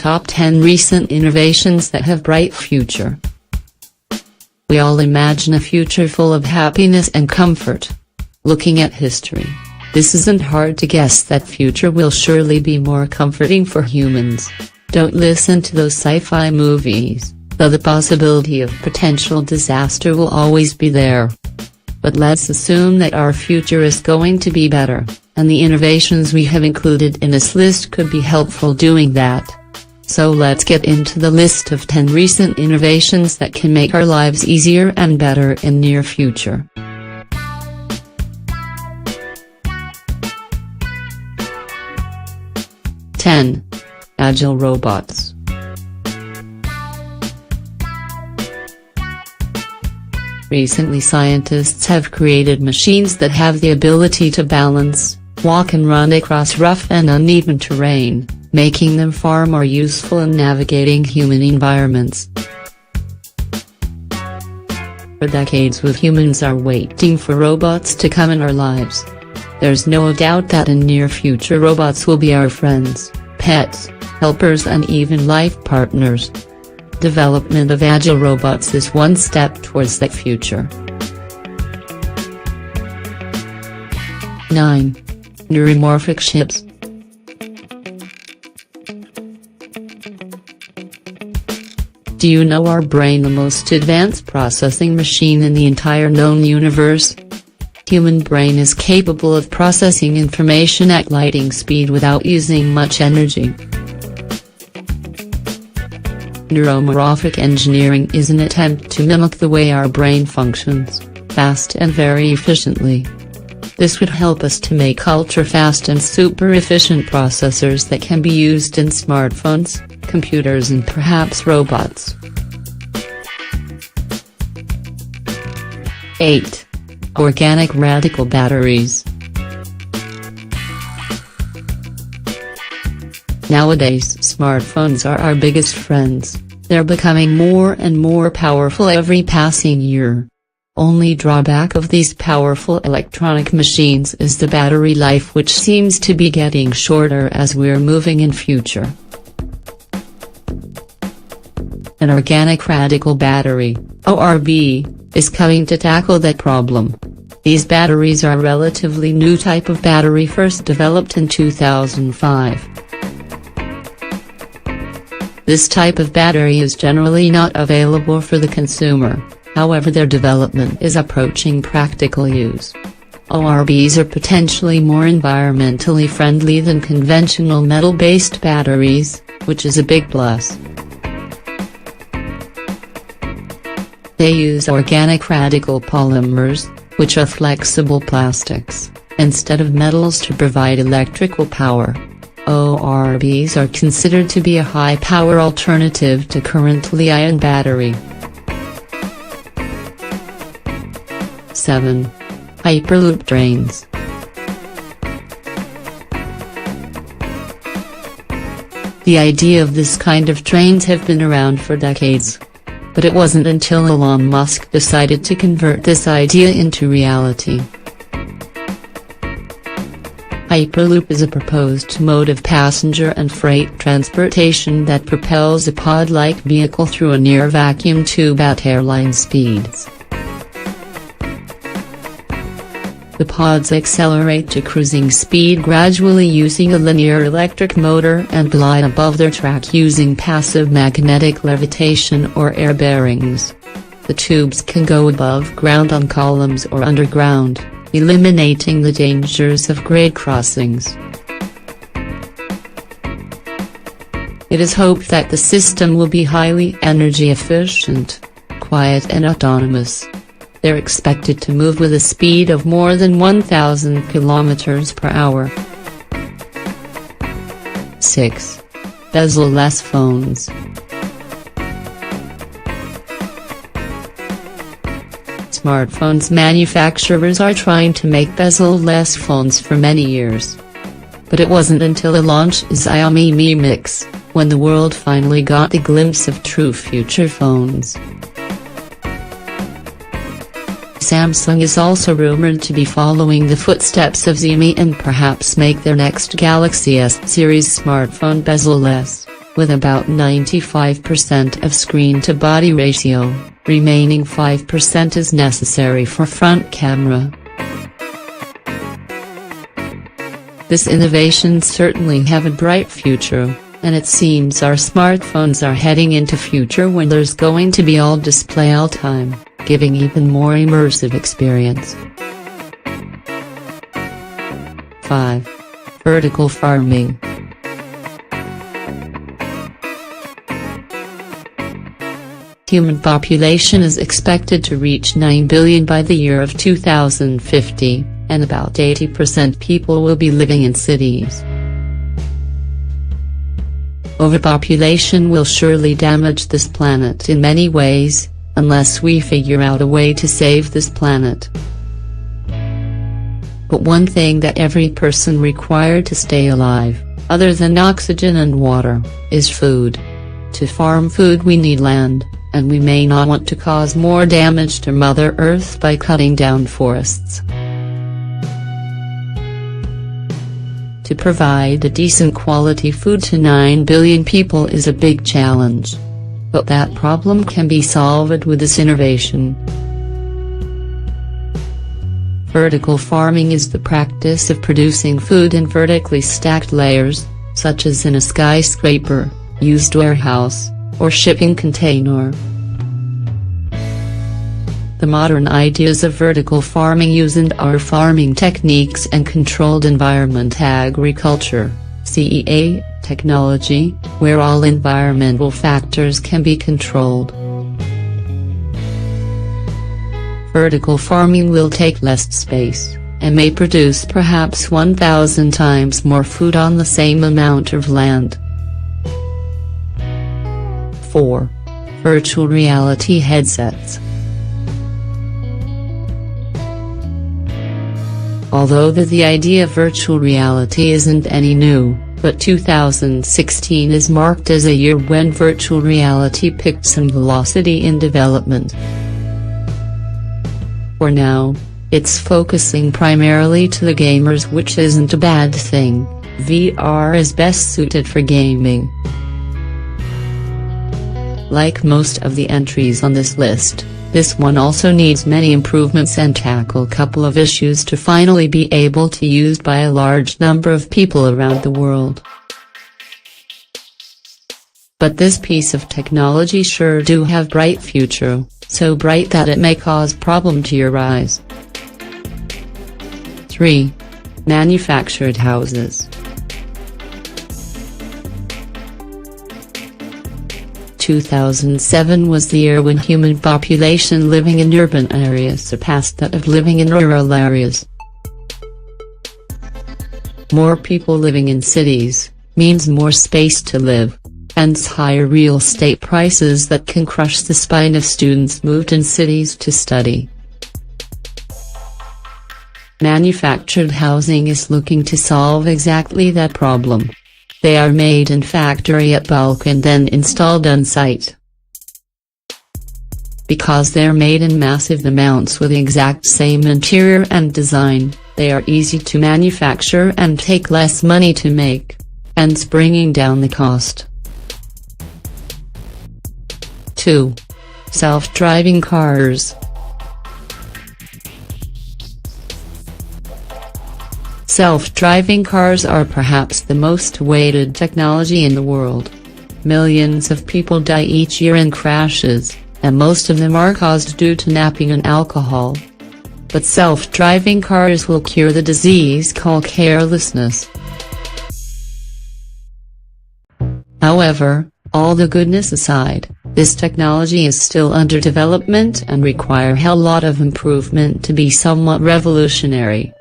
top 10 recent innovations that have bright future. We all imagine a future full of happiness and comfort. Looking at history, this isn't hard to guess that future will surely be more comforting for humans. Don't listen to those sci-fi movies, though the possibility of potential disaster will always be there. But let's assume that our future is going to be better, and the innovations we have included in this list could be helpful doing that. So let's get into the list of 10 recent innovations that can make our lives easier and better in near future. 10. Agile robots. Recently, scientists have created machines that have the ability to balance, walk and run across rough and uneven terrain, making them far more useful in navigating human environments. For decades humans are waiting for robots to come in our lives. There's no doubt that in near future robots will be our friends, pets, helpers and even life partners. Development of agile robots is one step towards that future. 9. Neuromorphic chips. Do you know our brain, the most advanced processing machine in the entire known universe? Human brain is capable of processing information at lightning speed without using much energy. Neuromorphic engineering is an attempt to mimic the way our brain functions, fast and very efficiently. This would help us to make ultra-fast and super-efficient processors that can be used in smartphones, computers and perhaps robots. 8. Organic radical batteries. Nowadays, smartphones are our biggest friends. They're becoming more and more powerful every passing year. Only drawback of these powerful electronic machines is the battery life, which seems to be getting shorter as we're moving in future. An organic radical battery, ORB, is coming to tackle that problem. These batteries are a relatively new type of battery, first developed in 2005. This type of battery is generally not available for the consumer, however their development is approaching practical use. ORBs are potentially more environmentally friendly than conventional metal-based batteries, which is a big plus. They use organic radical polymers, which are flexible plastics, instead of metals to provide electrical power. ORBs are considered to be a high-power alternative to current lithium battery. 7. Hyperloop trains. The idea of this kind of trains have been around for decades. But it wasn't until Elon Musk decided to convert this idea into reality. Hyperloop is a proposed mode of passenger and freight transportation that propels a pod-like vehicle through a near-vacuum tube at airline speeds. The pods accelerate to cruising speed gradually using a linear electric motor and glide above their track using passive magnetic levitation or air bearings. The tubes can go above ground on columns or underground, eliminating the dangers of grade crossings. It is hoped that the system will be highly energy efficient, quiet and autonomous. They're expected to move with a speed of more than 1,000 km per hour. 6. Bezel-less phones. Smartphones manufacturers are trying to make bezel-less phones for many years. But it wasn't until the launch of Xiaomi Mi Mix, when the world finally got a glimpse of true future phones. Samsung is also rumored to be following the footsteps of Xiaomi and perhaps make their next Galaxy S series smartphone bezel-less. with about 95% of screen-to-body ratio, remaining 5% is necessary for front camera. This innovation certainly have a bright future, and it seems our smartphones are heading into future when there's going to be all display all time, giving even more immersive experience. 5. Vertical farming. Human population is expected to reach 9 billion by the year of 2050, and about 80% people will be living in cities. Overpopulation will surely damage this planet in many ways, unless we figure out a way to save this planet. But one thing that every person required to stay alive, other than oxygen and water, is food. To farm food we need land, and we may not want to cause more damage to Mother Earth by cutting down forests. To provide a decent quality food to 9 billion people is a big challenge. But that problem can be solved with this innovation. Vertical farming is the practice of producing food in vertically stacked layers, such as in a skyscraper, used warehouse, or shipping container. The modern ideas of vertical farming use indoor farming techniques and controlled environment agriculture, CEA, technology, where all environmental factors can be controlled. Vertical farming will take less space, and may produce perhaps 1,000 times more food on the same amount of land. 4. Virtual reality headsets. Although the idea of virtual reality isn't any new, but 2016 is marked as a year when virtual reality picked some velocity in development. For now, it's focusing primarily to the gamers, which isn't a bad thing. VR is best suited for gaming. Like most of the entries on this list, this one also needs many improvements and tackle a couple of issues to finally be able to used by a large number of people around the world. But this piece of technology sure do have bright future, so bright that it may cause problem to your eyes. 3. Manufactured houses. 2007 was the year when human population living in urban areas surpassed that of living in rural areas. More people living in cities means more space to live, hence higher real estate prices that can crush the spine of students moved in cities to study. Manufactured housing is looking to solve exactly that problem. They are made in factory at bulk and then installed on site. Because they're made in massive amounts with the exact same interior and design, they are easy to manufacture and take less money to make, hence bringing down the cost. 2. Self-driving cars. Self-driving cars are perhaps the most awaited technology in the world. Millions of people die each year in crashes, and most of them are caused due to napping and alcohol. But self-driving cars will cure the disease called carelessness. However, all the goodness aside, this technology is still under development and require a hell lot of improvement to be somewhat revolutionary.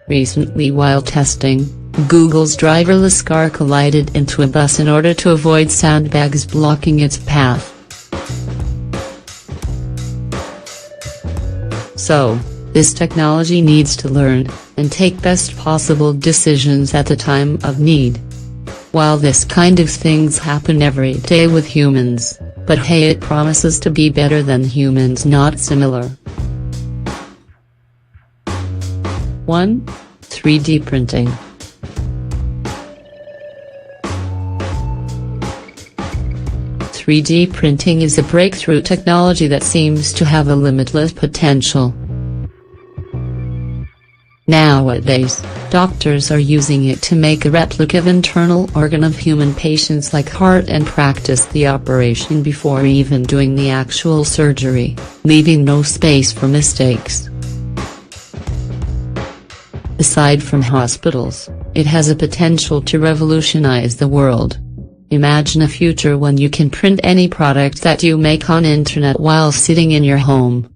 Recently, while testing, Google's driverless car collided into a bus in order to avoid sandbags blocking its path. So, this technology needs to learn and take best possible decisions at the time of need. While this kind of things happen every day with humans, but hey, it promises to be better than humans, not similar. 1. 3D printing. 3D printing is a breakthrough technology that seems to have a limitless potential. Nowadays, doctors are using it to make a replica of internal organ of human patients like heart and practice the operation before even doing the actual surgery, leaving no space for mistakes. Aside from hospitals, it has a potential to revolutionize the world. Imagine a future when you can print any product that you make on internet while sitting in your home.